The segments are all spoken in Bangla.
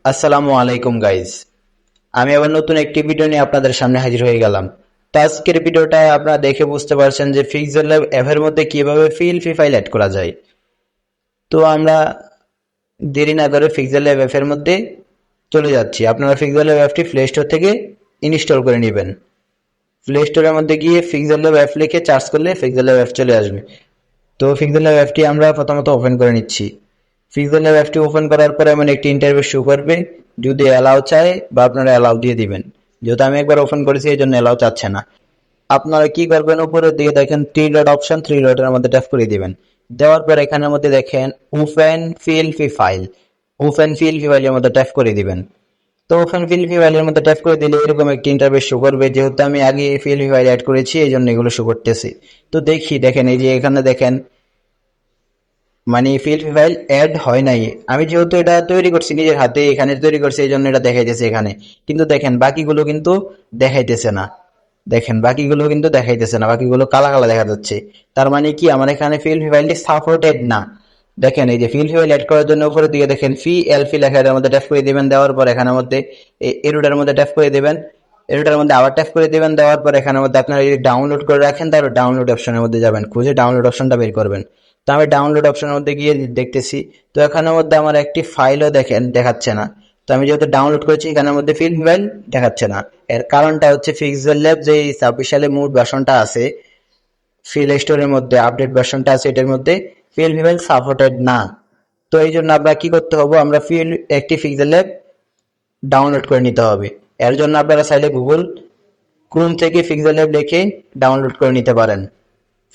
আসসালামু আলাইকুম গাইজ। আমি আবার নতুন একটি ভিডিও নিয়ে আপনাদের সামনে হাজির হয়ে গেলাম। তো আজকের ভিডিওটায় আপনারা দেখে বুঝতে পারছেন যে পিক্সেল ল্যাব অ্যাপের মধ্যে কিভাবে পিএলপি ফাইল অ্যাড করা যায়। তো আমরা দেরি না করে পিক্সেল ল্যাব অ্যাপের মধ্যে চলে যাচ্ছি। আপনারা পিক্সেল ল্যাব অ্যাপটি প্লে স্টোর থেকে ইনস্টল করে নেবেন। প্লে স্টোরের মধ্যে গিয়ে পিক্সেল ল্যাব অ্যাপ লিখে সার্চ করলে পিক্সেল ল্যাব অ্যাপ চলে আসবে। তো পিক্সেল ল্যাব অ্যাপটি আমরা প্রথমত ওপেন করে নিচ্ছি। পিক্সেল ল্যাব অ্যাপটি ওপেন করার পরে এমন একটি ইন্টারফেস শো করবে। যদি অ্যালাউ চায় বা আপনারা অ্যালাউ দিয়ে দিবেন। যেহেতু আমি একবার ওপেন করেছি এই জন্য অ্যালাউ চাচ্ছে না। আপনারা কি করবেন, উপরের দিকে দেখেন থ্রি ডট অপশন, থ্রি ডটের মধ্যে ট্যাপ করে দিবেন। দেওয়ার পর এখানের মধ্যে দেখেন open PLP file, open PLP ফাইলের মধ্যে ট্যাপ করে দিবেন। তো ওপেন পিএলপি ফাইলের মধ্যে ট্যাপ করে দিলে এরকম একটি ইন্টারফেস শো করবে। যেহেতু আমি আগে পিএলপি ফাইল অ্যাড করেছি এই জন্য এগুলো শো করতেছি। তো দেখেন এই যে এখানে দেখেন মানে পিএলপি ফাইল অ্যাড হয় নাই। আমি যেহেতু এটা তৈরি করছি নিজের হাতে, এখানে তৈরি করছি এই জন্য এটা দেখাইতেছে এখানে। কিন্তু দেখেন বাকিগুলো কিন্তু দেখাইতেছে না। বাকিগুলো কালা কালা দেখা যাচ্ছে। তার মানে কি আমার এখানে পিএলপি ফাইলটি সাপোর্টেড না। দেখেন এই যে পিএলপি ফাইল অ্যাড করার জন্য উপরের দিকে দেখেন পিএলপি লেখা, এর মধ্যে ট্যাপ করে দিবেন। দেওয়ার পর এখানের মধ্যে এরোটার মধ্যে ট্যাপ করে দিবেন। এরোটার মধ্যে আবার ট্যাপ করে দিবেন। দেওয়ার পর এখানের মধ্যে আপনারা যদি ডাউনলোড করে রাখেন তাহলে ডাউনলোড অপশনের মধ্যে যাবেন, খুঁজে ডাউনলোড অপশনটা বের করবেন। তো আমি ডাউনলোড অপশনের মধ্যে গিয়ে দেখতেছি। তো এখানের মধ্যে আমার একটি ফাইলও দেখাচ্ছে না। তো আমি যেহেতু ডাউনলোড করেছি এখানের মধ্যে পিএলপি ফাইল দেখাচ্ছে না। এর কারণটা হচ্ছে পিক্সেল ল্যাব যে 26 সালে মুড ভার্সনটা আছে, প্লে স্টোরের মধ্যে আপডেট ভার্সনটা আছে, এটার মধ্যে পিএলপি ফাইল সাপোর্টেড না। তো এই জন্য আমরা কি করতে হবে, আমরা একটি পিক্সেল ল্যাব ডাউনলোড করে নিতে হবে। এর জন্য আপনারা চাইলে গুগল ক্রোম থেকে পিক্সেল ল্যাব লিখে ডাউনলোড করে নিতে পারেন।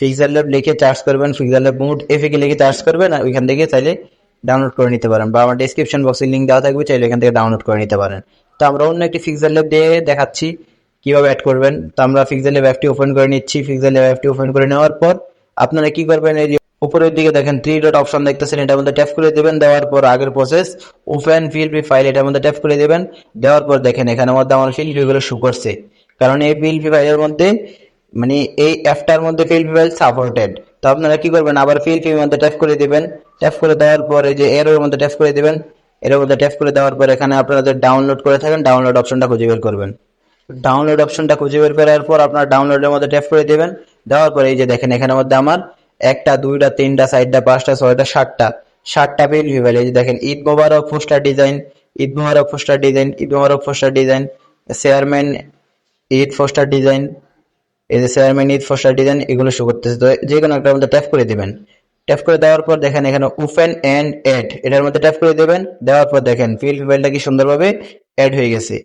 পিক্সেল ল্যাব লিখে সার্চ করবেন, পিক্সেল ল্যাব মুড এফএকে লিখে সার্চ করবেন, আর ওইখান থেকে চাইলে ডাউনলোড করে নিতে পারেন, বা আমার ডেসক্রিপশন বক্সে লিঙ্ক দেওয়া থাকবে, চাইলে এখান থেকে ডাউনলোড করে নিতে পারেন। তো আমরা অন্য একটি পিক্সেল ল্যাব দিয়ে দেখাচ্ছি কিভাবে অ্যাড করবেন। তো আমরা পিক্সেল ল্যাব অ্যাপটি ওপেন করে নিচ্ছি। পিক্সেল ল্যাব অ্যাপটি ওপেন করে নেওয়ার পর আপনারা কি করবেন, এই যে উপরের দিকে দেখেন থ্রি ডট অপশন দেখতেছেন, এটার মধ্যে ট্যাপ করে দেবেন। দেওয়ার পর আগের প্রসেস ওপেন পিএলপি ফাইল, এটার মধ্যে ট্যাপ করে দেবেন। দেওয়ার পর দেখেন এখানের মধ্যে আমার পিএলপি শো করছে, কারণ এই পিএলপি ফাইলের মধ্যে মানে এই অ্যাপটার মধ্যে পিএলপি ফাইল সাপোর্টেড। তো আপনারা কি করবেন, আবার পিএলপি এর মধ্যে ট্যাপ করে দিবেন। ট্যাপ করে দেওয়ার পর এই যে এর মধ্যে ট্যাপ করে দিবেন। এর মধ্যে ট্যাপ করে দেওয়ার পর এখানে আপনারা যে ডাউনলোড করে থাকেন ডাউনলোড অপশনটা খুঁজে বের করবেন। ডাউনলোড অপশনটা খুঁজে বের করার পর আপনার ডাউনলোডের মধ্যে ট্যাপ করে দিবেন। দেওয়ার পরে এই যে দেখেন এখানের মধ্যে আমার একটা, দুইটা, তিনটা, চারটা, পাঁচটা, ছয়টা, সাতটা পিএলপি ফাইল। এই যে দেখেন Eid Mubarak poster design, Eid Mubarak poster design, Eid Mubarak poster design, chairman Eid poster design, এই যে চেয়ারম্যান ঈদ পোস্টার ডিজাইন, এগুলো শো করতেছে। তো যে কোনো একটা মধ্যে ট্যাপ করে দিবেন। ট্যাপ করে দেওয়ার পর দেখেন এখানে ওপেন এন্ড এড, এটার মধ্যে ট্যাপ করে দেবেন। দেওয়ার পর দেখেন পিএলপি ফাইলটা কি সুন্দরভাবে অ্যাড হয়ে গেছে।